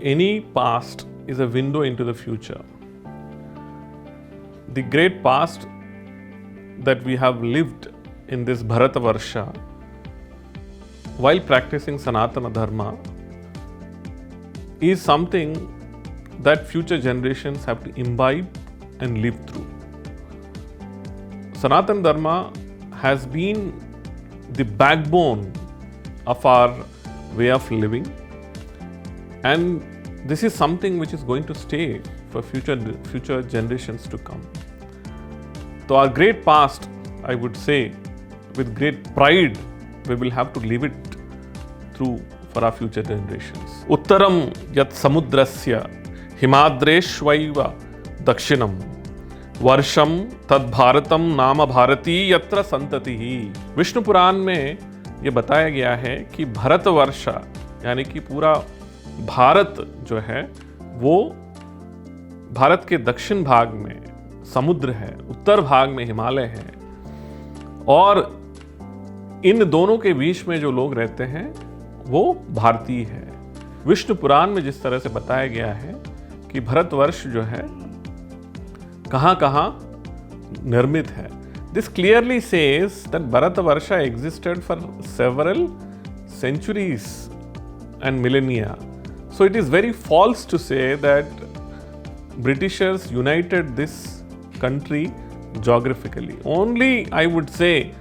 any past is a window into the future. The great past that we have lived in this Bharatavarsha while practicing Sanatana Dharma is something that future generations have to imbibe and live through. Sanatana Dharma has been the backbone of our way of living, and this is something which is going to stay for future generations to come. So our great past, I would say, with great pride, we will have to live it through for our future generations. Uttaram yat samudrasya himadreshvaiva dakshinam वर्षम तद भारतम नाम भारती यत्र संततिः। विष्णु पुराण में ये बताया गया है कि भरतवर्षा यानी कि पूरा भारत जो है वो भारत के दक्षिण भाग में समुद्र है, उत्तर भाग में हिमालय है, और इन दोनों के बीच में जो लोग रहते हैं वो भारतीय है। विष्णु पुराण में जिस तरह से बताया गया है कि भरतवर्ष जो है कहाँ कहाँ निर्मित है, this clearly says that Bharatavarsha existed for several centuries and millennia. So it is very false to say that Britishers united this country geographically. Only I would say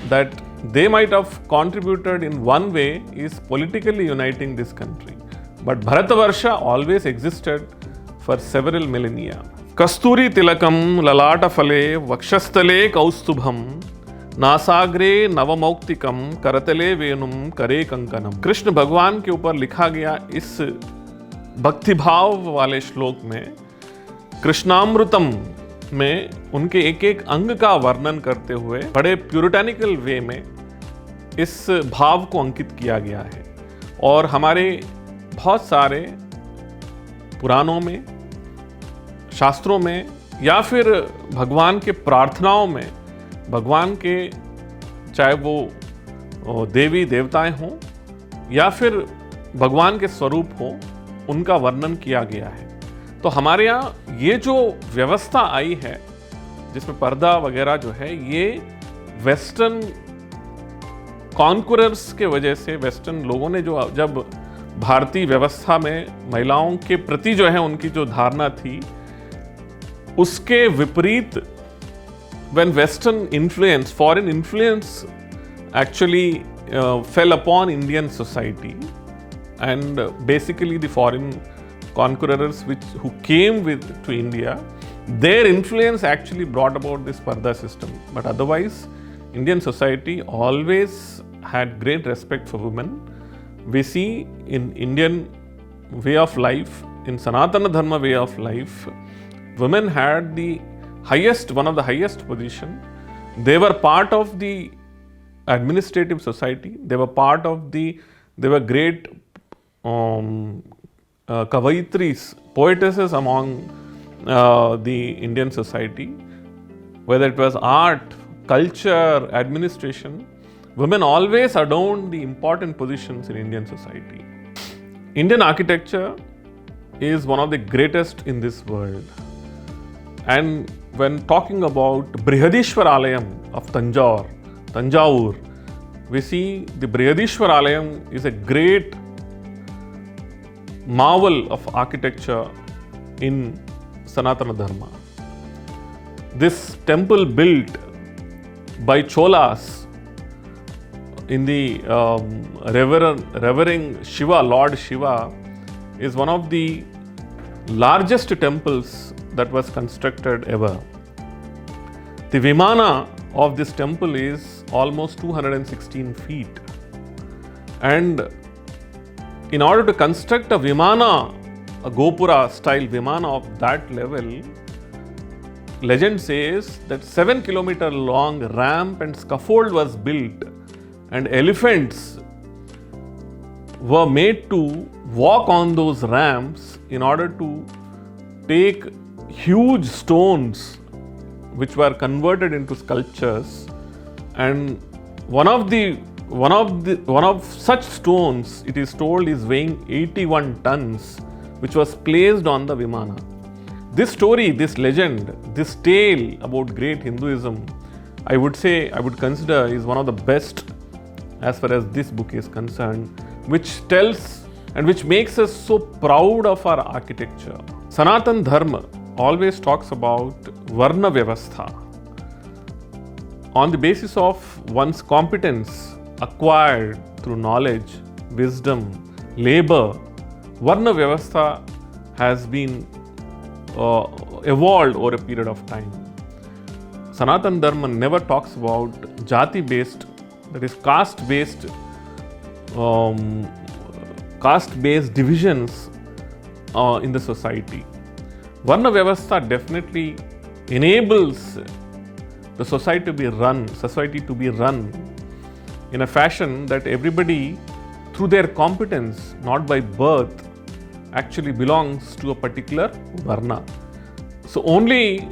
that they might have contributed in one way is politically uniting this country. But Bharatavarsha always existed for several millennia. कस्तूरी तिलकम ललाट फले वक्षस्थले कौस्तुभम नासाग्रे नवमौक्तिकम करतले वेणुम करे कंकनम। कृष्ण भगवान के ऊपर लिखा गया इस भक्तिभाव वाले श्लोक में कृष्णामृतम में उनके एक एक अंग का वर्णन करते हुए बड़े प्यूरिटैनिकल वे में इस भाव को अंकित किया गया है। और हमारे बहुत सारे पुराणों में, शास्त्रों में, या फिर भगवान के प्रार्थनाओं में भगवान के, चाहे वो देवी देवताएं हों या फिर भगवान के स्वरूप हो, उनका वर्णन किया गया है। तो हमारे यहाँ ये जो व्यवस्था आई है जिसमें पर्दा वगैरह जो है, ये वेस्टर्न कॉन्कुरर्स के वजह से, वेस्टर्न लोगों ने जो जब भारतीय व्यवस्था में महिलाओं के प्रति जो है उनकी जो धारणा थी उसके विपरीत, when Western influence, foreign influence actually fell upon Indian society, and basically the foreign conquerors who came to India, their influence actually brought about this Parda system. But otherwise, Indian society always had great respect for women. We see in Indian way of life, in Sanatana Dharma way of life, women had one of the highest position. They were part of the administrative society. They were great kavaitris, poetesses among the Indian society. Whether it was art, culture, administration, women always adorned the important positions in Indian society. Indian architecture is one of the greatest in this world. And when talking about Brihadishwar Alayam of Tanjavur, we see the Brihadishwar Alayam is a great marvel of architecture in Sanatana Dharma. This temple built by Cholas in the revering Shiva, Lord Shiva, is one of the largest temples that was constructed ever. The Vimana of this temple is almost 216 feet. And in order to construct a Vimana, a Gopura style Vimana of that level, legend says that 7 kilometer long ramp and scaffold was built, and elephants were made to walk on those ramps in order to take huge stones which were converted into sculptures. And one of the one of such stones, it is told, is weighing 81 tons, which was placed on the Vimana. This story, this legend, this tale about great Hinduism, I would consider is one of the best as far as this book is concerned, which tells and which makes us so proud of our architecture. Sanatan Dharma always talks about Varna Vyavastha. On the basis of one's competence acquired through knowledge, wisdom, labor, Varna Vyavastha has been evolved over a period of time. Sanatan Dharma never talks about jati-based, that is caste-based divisions in the society. Varna Vyavastha definitely enables the society to be run in a fashion that everybody, through their competence, not by birth, actually belongs to a particular Varna. So only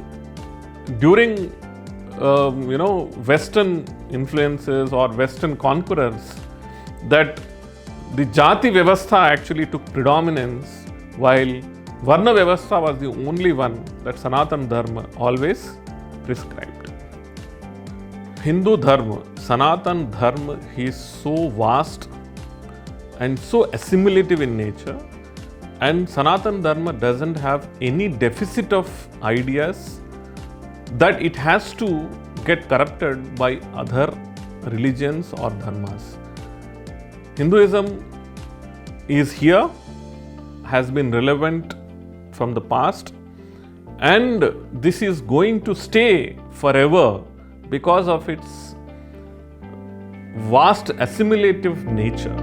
during Western influences or Western conquerors that the Jati Vyavastha actually took predominance, while Varna Vyavastha was the only one that Sanatan Dharma always prescribed. Hindu Dharma, Sanatan Dharma, is so vast and so assimilative in nature, and Sanatan Dharma doesn't have any deficit of ideas that it has to get corrupted by other religions or dharmas. Hinduism is here, has been relevant from the past, and this is going to stay forever because of its vast assimilative nature.